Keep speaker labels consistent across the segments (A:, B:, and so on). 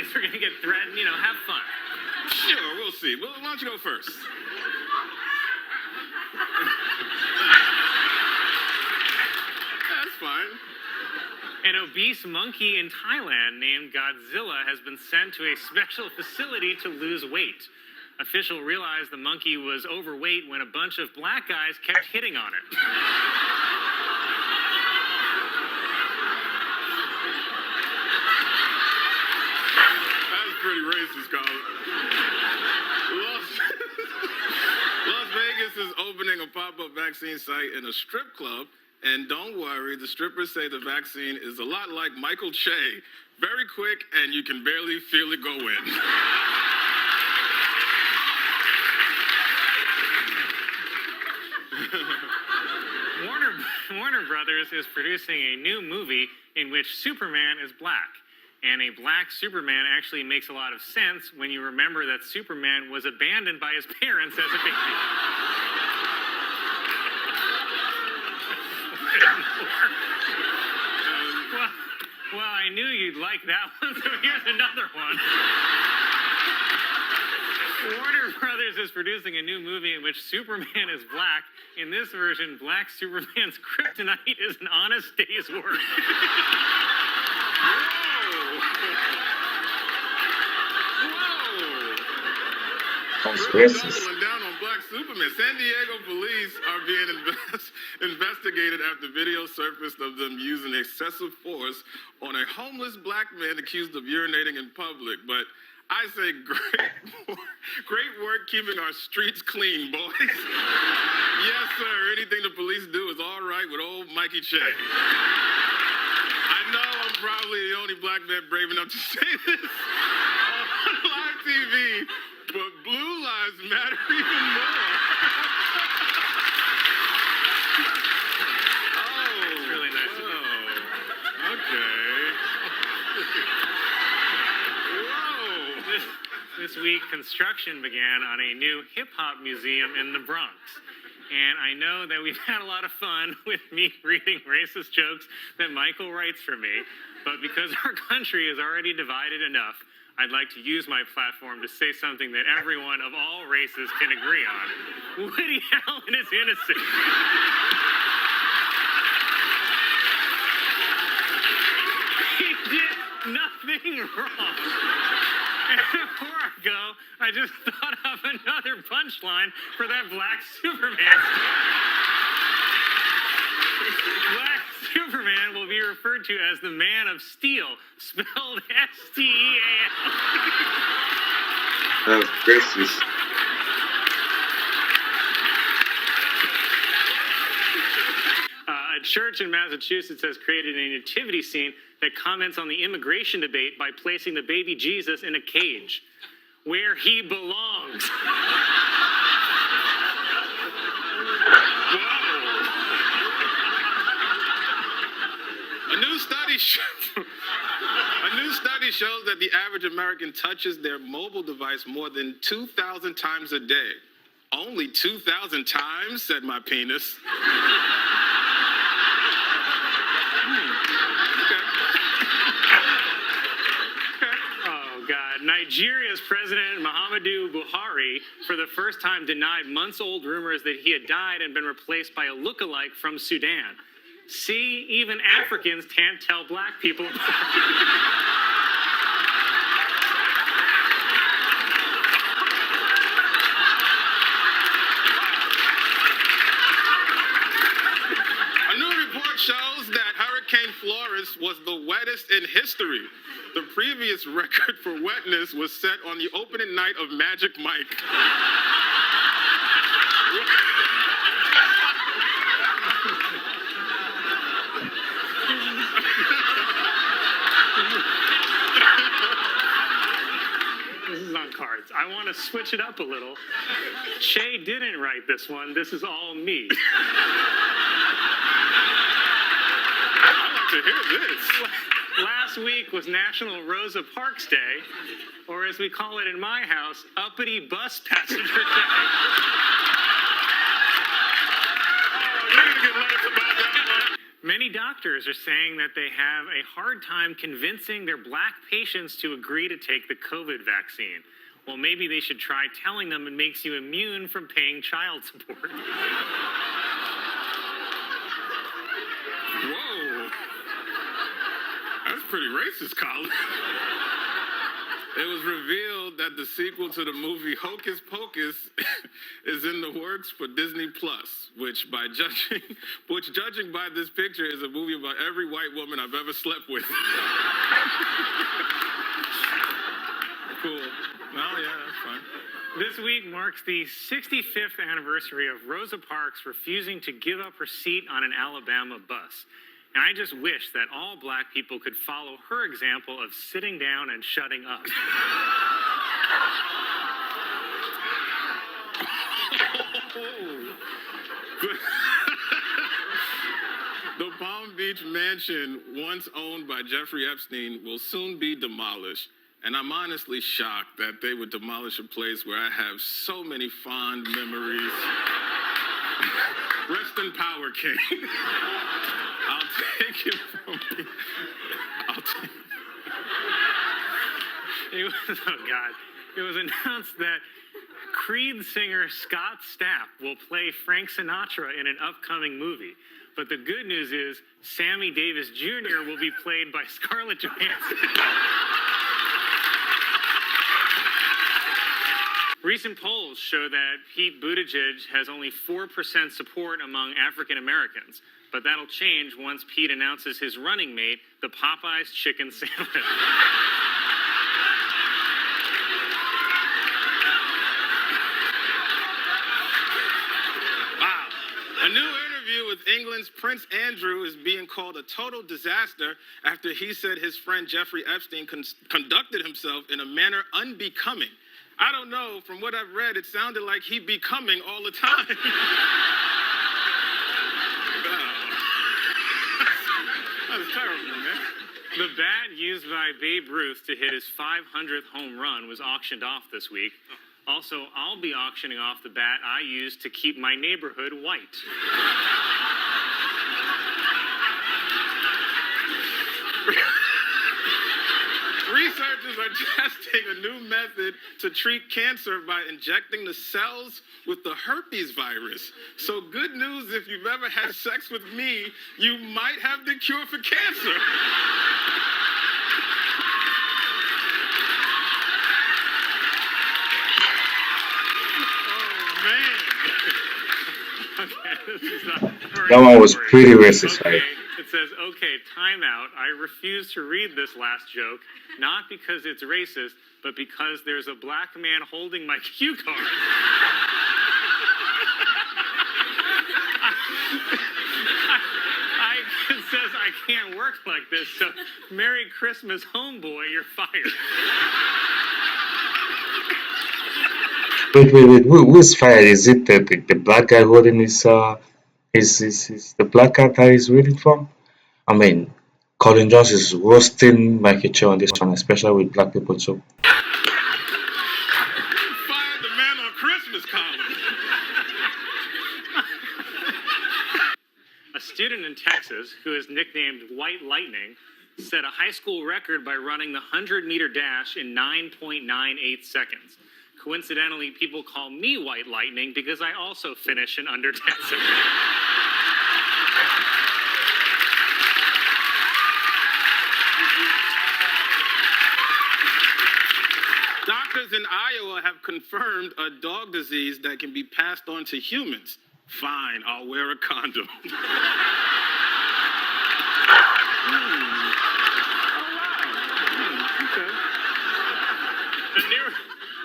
A: if you're going to get threatened, have fun.
B: Sure, we'll see. Well, why don't you go first? That's fine.
A: An obese monkey in Thailand named Godzilla has been sent to a special facility to lose weight. Officials realized the monkey was overweight when a bunch of black guys kept hitting on it.
B: That's pretty racist, Colin. Las Vegas is opening a pop-up vaccine site in a strip club. And don't worry, the strippers say the vaccine is a lot like Michael Che. Very quick, and you can barely feel it go in.
A: Warner Brothers is producing a new movie in which Superman is black. And a black Superman actually makes a lot of sense when you remember that Superman was abandoned by his parents as a baby. Well, I knew you'd like that one, so here's another one. Warner Brothers is producing a new movie in which Superman is black. In this version, black Superman's kryptonite is an honest day's work.
B: Controversies. Doubling down on black Superman. San Diego police are being investigated after video surfaced of them using excessive force on a homeless black man accused of urinating in public. But I say great work keeping our streets clean, boys. Yes, sir. Anything the police do is all right with old Mikey Che. I know I'm probably the only black man brave enough to say this on live TV, but blue lives matter even more.
A: It's really nice.
B: Oh, okay. Whoa.
A: This week, construction began on a new hip-hop museum in the Bronx. And I know that we've had a lot of fun with me reading racist jokes that Michael writes for me, but because our country is already divided enough, I'd like to use my platform to say something that everyone of all races can agree on. Woody Allen is innocent. He did nothing wrong. And before I go, I just thought of another punchline for that black Superman. Black Superman will be referred to as the Man of Steel, spelled S-T-E-A-L.
C: That's racist.
A: A church in Massachusetts has created a nativity scene that comments on the immigration debate by placing the baby Jesus in a cage, where he belongs.
B: A new study shows that the average American touches their mobile device more than 2,000 times a day. Only 2,000 times, said my penis.
A: Oh, God. Nigeria's President Muhammadu Buhari, for the first time, denied months-old rumors that he had died and been replaced by a look-alike from Sudan. See, even Africans can't tell black people apart.
B: Shows that Hurricane Florence was the wettest in history. The previous record for wetness was set on the opening night of Magic Mike.
A: This is on cards. I want to switch it up a little. Che didn't write this one. This is all me.
B: To hear this.
A: Last week was National Rosa Parks Day, or as we call it in my house, Uppity Bus Passenger Day.
B: You're gonna get letters about that one.
A: Many doctors are saying that they have a hard time convincing their black patients to agree to take the COVID vaccine. Well, maybe they should try telling them it makes you immune from paying child support.
B: Whoa. That's pretty racist, Colin. It was revealed that the sequel to the movie Hocus Pocus is in the works for Disney Plus, which judging by this picture is a movie about every white woman I've ever slept with. Cool. Oh yeah, that's fine.
A: This week marks the 65th anniversary of Rosa Parks refusing to give up her seat on an Alabama bus. And I just wish that all black people could follow her example of sitting down and shutting up.
B: The Palm Beach mansion, once owned by Jeffrey Epstein, will soon be demolished. And I'm honestly shocked that they would demolish a place where I have so many fond memories. Rest in power, King. I'll take it from me.
A: Oh, God. It was announced that Creed singer Scott Stapp will play Frank Sinatra in an upcoming movie. But the good news is Sammy Davis Jr. will be played by Scarlett Johansson. Recent polls show that Pete Buttigieg has only 4% support among African Americans, but that'll change once Pete announces his running mate, the Popeyes chicken sandwich.
B: Wow. A new interview with England's Prince Andrew is being called a total disaster after he said his friend Jeffrey Epstein conducted himself in a manner unbecoming. I don't know, from what I've read, it sounded like he becoming all the time. That's terrible, man.
A: The bat used by Babe Ruth to hit his 500th home run was auctioned off this week. Also, I'll be auctioning off the bat I used to keep my neighborhood white.
B: Researchers are testing a new method to treat cancer by injecting the cells with the herpes virus. So good news, if you've ever had sex with me, you might have the cure for cancer.
A: Oh, man. Okay, this is not...
C: That one was pretty racist,
A: okay.
C: right?
A: It says, okay, time out. I refuse to read this last joke, not because it's racist, but because there's a black man holding my cue card. It says I can't work like this, so Merry Christmas, homeboy, you're fired.
C: Wait. Who's fired? Is it the black guy holding his the black guy that he's reading from? I mean, Colin Jost is roasting Michael Che on this one, especially with black people too.
B: Fired the man on Christmas, Colin.
A: A student in Texas, who is nicknamed White Lightning, set a high school record by running the 100-meter dash in 9.98 seconds. Coincidentally, people call me White Lightning because I also finish in under 10 seconds.
B: Doctors in Iowa have confirmed a dog disease that can be passed on to humans. Fine, I'll wear a condom.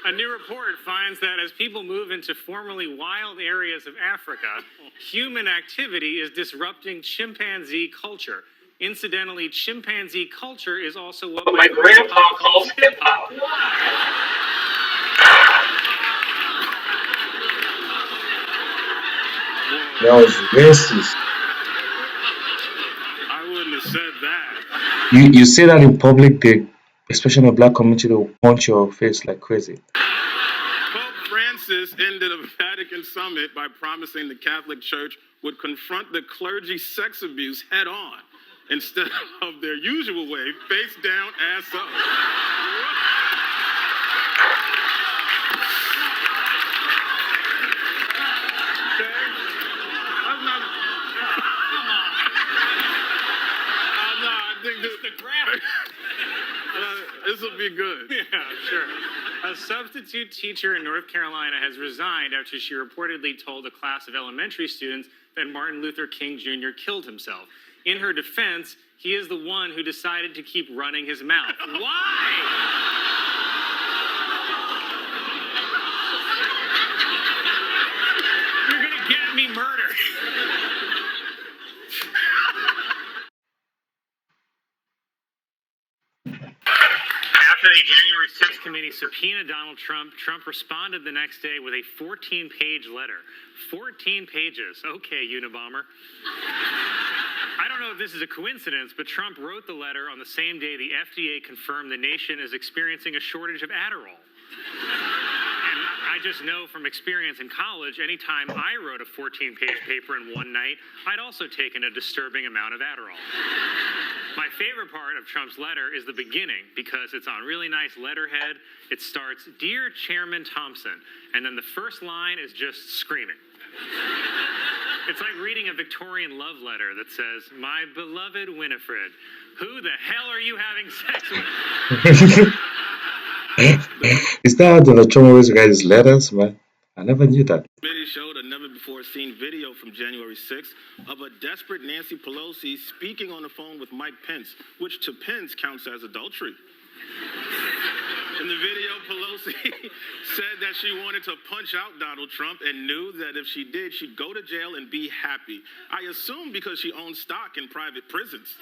A: A new report finds that as people move into formerly wild areas of Africa, human activity is disrupting chimpanzee culture. Incidentally, chimpanzee culture is also what my grandpa calls hip-hop.
C: That was racist.
B: I wouldn't have said that.
C: You say that in public, especially in the black community, they will punch your face like crazy.
B: Pope Francis ended a Vatican summit by promising the Catholic Church would confront the clergy sex abuse head on instead of their usual way, face down, ass up. This will be good.
A: Yeah, sure. A substitute teacher in North Carolina has resigned after she reportedly told a class of elementary students that Martin Luther King Jr. killed himself. In her defense, he is the one who decided to keep running his mouth. Why? You're gonna get me murdered. After the January 6th committee subpoenaed Donald Trump, Trump responded the next day with a 14-page letter. 14 pages. Okay, Unabomber. I don't know if this is a coincidence, but Trump wrote the letter on the same day the FDA confirmed the nation is experiencing a shortage of Adderall. And I just know from experience in college, anytime I wrote a 14-page paper in one night, I'd also taken a disturbing amount of Adderall. My favorite part of Trump's letter is the beginning because it's on really nice letterhead. It starts, "Dear Chairman Thompson," and then the first line is just screaming. It's like reading a Victorian love letter that says, "My beloved Winifred, who the hell are you having sex with?"
C: Is that how Donald Trump always writes his letters, man? I never knew that.
B: Committee showed a never-before-seen video from January 6th of a desperate Nancy Pelosi speaking on the phone with Mike Pence, which to Pence counts as adultery. In the video, Pelosi said that she wanted to punch out Donald Trump and knew that if she did, she'd go to jail and be happy. I assume because she owns stock in private prisons.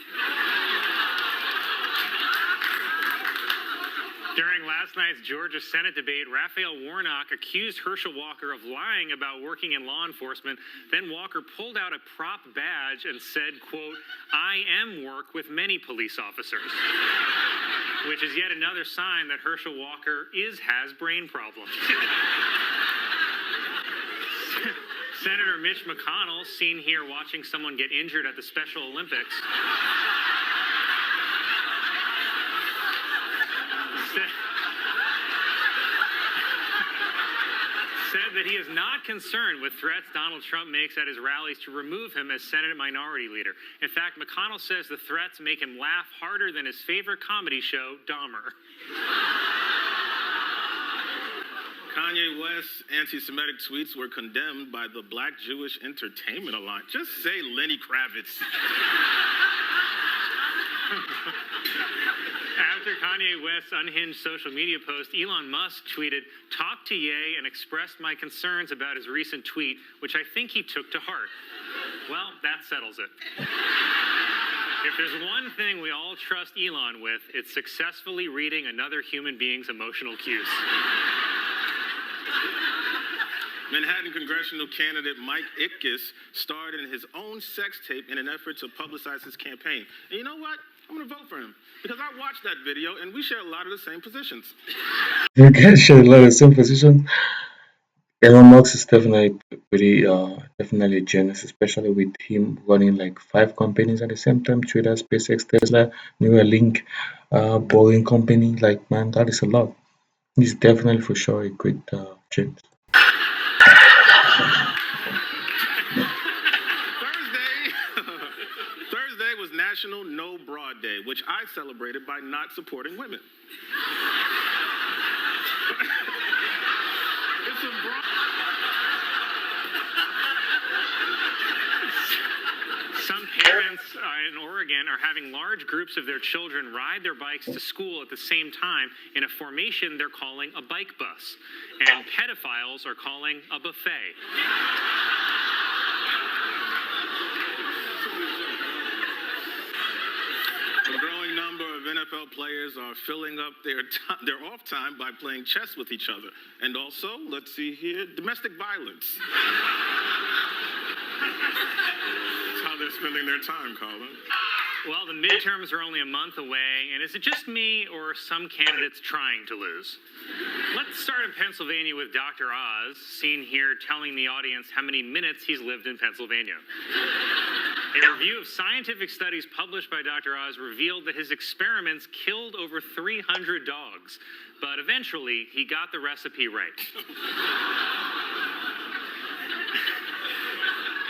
A: During last night's Georgia Senate debate, Raphael Warnock accused Herschel Walker of lying about working in law enforcement. Then Walker pulled out a prop badge and said, quote, "I am work with many police officers," which is yet another sign that Herschel Walker has brain problems. Senator Mitch McConnell, seen here watching someone get injured at the Special Olympics, said that he is not concerned with threats Donald Trump makes at his rallies to remove him as Senate Minority Leader. In fact, McConnell says the threats make him laugh harder than his favorite comedy show, Dahmer.
B: Kanye West's anti-Semitic tweets were condemned by the Black Jewish Entertainment Alliance. Just say Lenny Kravitz.
A: After Kanye West's unhinged social media post, Elon Musk tweeted, "Talked to Ye and expressed my concerns about his recent tweet, which I think he took to heart." Well, that settles it. If there's one thing we all trust Elon with, it's successfully reading another human being's emotional cues.
B: Manhattan congressional candidate Mike Itkes starred in his own sex tape in an effort to publicize his campaign. And you know what? I'm going to vote for him because I watched that video and we share a lot of the same positions.
C: You guys share a lot of the same position. Elon Musk is definitely a genius, especially with him running like 5 companies at the same time: Twitter, SpaceX, Tesla, Neuralink, Boeing company. Like, man, that is a lot. He's definitely for sure a great genius.
B: Thursday was National No Bra Day, which I celebrated by not supporting women. It's a bra.
A: Some parents in Oregon are having large groups of their children ride their bikes to school at the same time in a formation they're calling a bike bus. And pedophiles are calling a buffet.
B: A growing number of NFL players are filling up their off time by playing chess with each other. And also, let's see here, domestic violence. That's how they're spending their time, Colin.
A: Well, the midterms are only a month away, And is it just me or are some candidates trying to lose? Let's start in Pennsylvania with Dr. Oz, seen here telling the audience how many minutes he's lived in Pennsylvania. A review of scientific studies published by Dr. Oz revealed that his experiments killed over 300 dogs, but eventually he got the recipe right.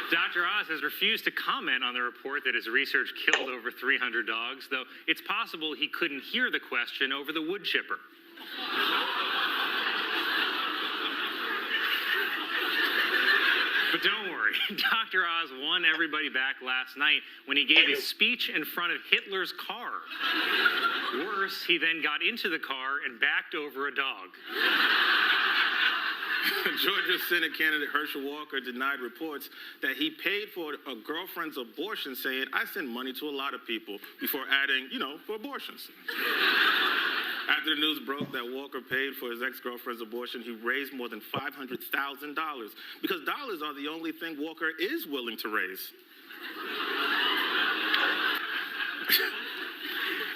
A: Dr. Oz has refused to comment on the report that his research killed over 300 dogs, though it's possible he couldn't hear the question over the wood chipper. But don't worry, Dr. Oz won everybody back last night when he gave a speech in front of Hitler's car. Worse, he then got into the car and backed over a dog.
B: Georgia Senate candidate Herschel Walker denied reports that he paid for a girlfriend's abortion, saying, "I send money to a lot of people," before adding, for abortions. After the news broke that Walker paid for his ex-girlfriend's abortion, he raised more than $500,000 because dollars are the only thing Walker is willing to raise.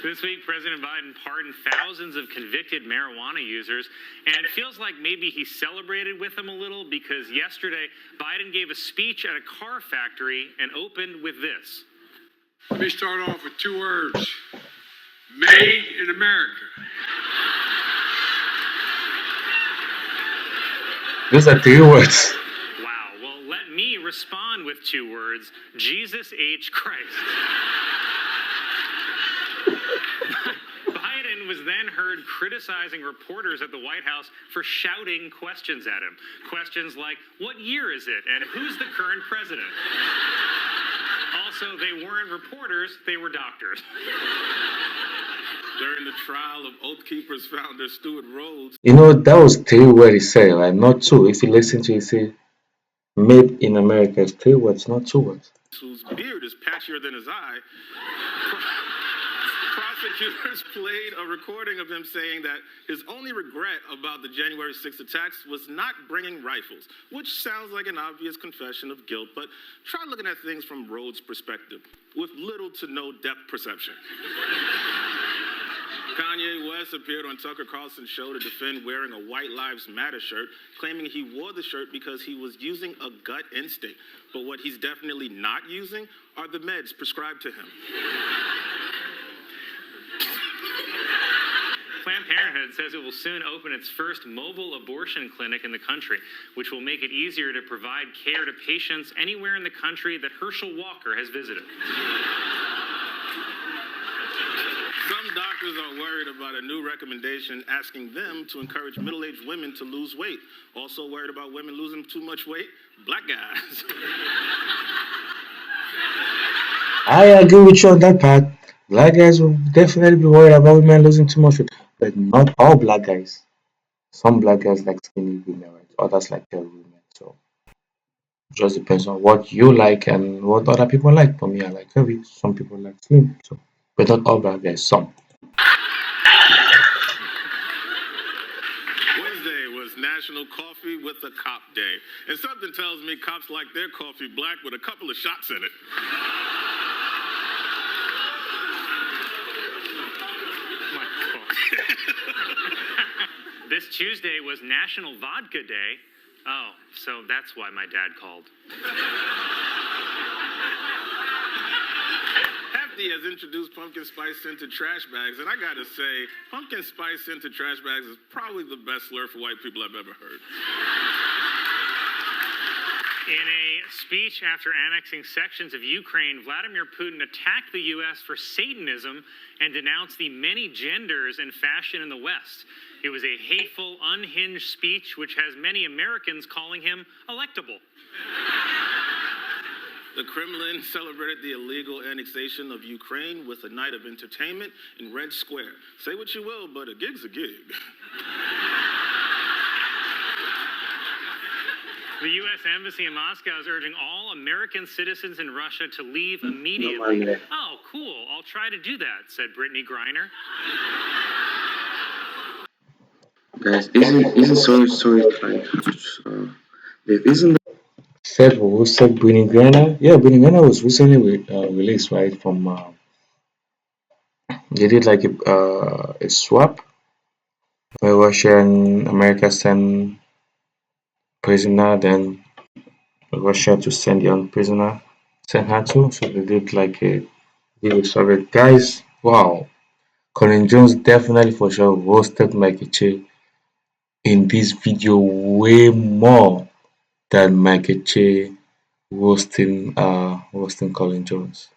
A: This week, President Biden pardoned thousands of convicted marijuana users, and it feels like maybe he celebrated with them a little because yesterday, Biden gave a speech at a car factory and opened with this.
D: Let me start off with 2 words. Made in America.
C: Those are 3 words.
A: Wow, well, let me respond with 2 words. Jesus H. Christ. Biden was then heard criticizing reporters at the White House for shouting questions at him. Questions like, what year is it? And who's the current president? Also, they weren't reporters, they were doctors.
B: During the trial of Oath Keepers founder Stuart Rhodes,
C: That was 3 words he said, right? Not 2. If you listen to it, say, made in America is 3 words, not 2 words.
B: whose beard is patchier than his eye, prosecutors played a recording of him saying that his only regret about the January 6th attacks was not bringing rifles, which sounds like an obvious confession of guilt, but try looking at things from Rhodes' perspective, with little to no depth perception. Kanye West appeared on Tucker Carlson's show to defend wearing a White Lives Matter shirt, claiming he wore the shirt because he was using a gut instinct. But what he's definitely not using are the meds prescribed to him.
A: Planned Parenthood says it will soon open its first mobile abortion clinic in the country, which will make it easier to provide care to patients anywhere in the country that Herschel Walker has visited.
B: Some doctors are worried about a new recommendation asking them to encourage middle-aged women to lose weight. Also worried about women losing too much weight? Black guys.
C: I agree with you on that part. Black guys will definitely be worried about women losing too much weight, but not all black guys. Some black guys like skinny women, right? Others like curvy women. So it just depends on what you like and what other people like. For me, I like curvy. Some people like slim. So, but not all black guys. Some.
B: Wednesday was National Coffee with a Cop Day. And something tells me cops like their coffee black with a couple of shots in it.
A: This Tuesday was National Vodka Day. Oh, so that's why my dad called.
B: Hefty has introduced pumpkin spice scented trash bags, and I gotta say, pumpkin spice scented trash bags is probably the best slur for white people I've ever heard.
A: In a speech after annexing sections of Ukraine, Vladimir Putin attacked the U.S. for Satanism and denounced the many genders in fashion in the West. It was a hateful, unhinged speech which has many Americans calling him electable.
B: The Kremlin celebrated the illegal annexation of Ukraine with a night of entertainment in Red Square. Say what you will, but a gig's a gig.
A: The U.S. Embassy in Moscow is urging all American citizens in Russia to leave immediately. Oh, cool. I'll try to do that, said Brittany Griner.
E: Guys, isn't sorry like Dave, isn't
C: Said who said Brittany Griner? Yeah, Brittany Griner was recently released, right, from They did like a swap where Russia and America send prisoner, then Russia to send the prisoner, send her to. So they did like a video survey. Guys, wow. Colin Jones definitely for sure roasted Michael Che in this video way more than Michael Che roasting Colin Jones.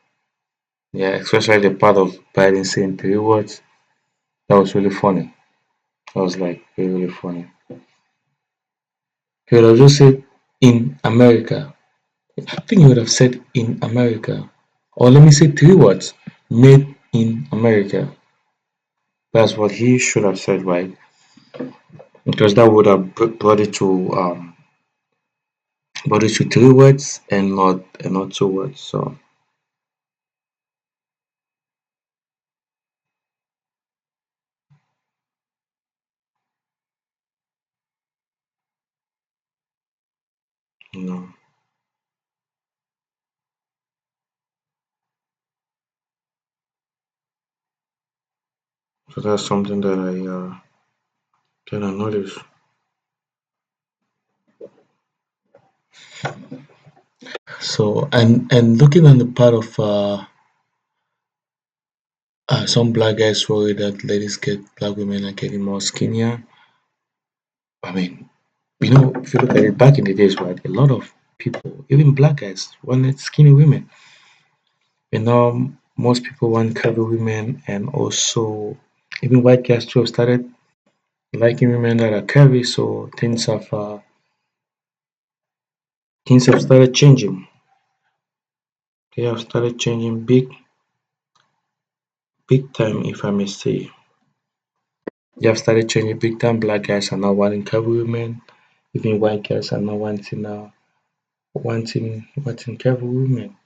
C: Yeah, especially the part of Biden saying 3 words. That was really funny. That was like really, really funny. He would have just said in America. I think he would have said in America. Or let me say 3 words. Made in America. That's what he should have said, right? Because that would have brought it to 3 words and not 2 words. So you know, so that's something that I noticed. So and looking on the part of some black guys worry that black women are getting more skinnier. I mean, if you look at it back in the days, right, a lot of people, even black guys, wanted skinny women. Most people want curvy women, and also even white guys too have started liking women that are curvy. So things have started changing. They have started changing big time, if I may say. They have started changing big time. Black guys are now wanting curvy women. Even white guys are now wanting curvy women.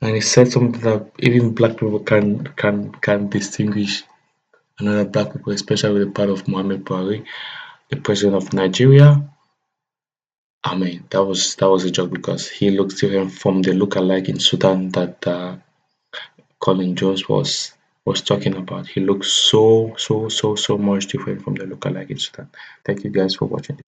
C: And he said something that even black people can distinguish another black people, especially with the part of Muhammad Buhari, the president of Nigeria. I mean, that was a joke because he looks different from the look-alike in Sudan that Colin Jones was talking about. He looks so much different from the look-alike in Sudan. Thank you guys for watching.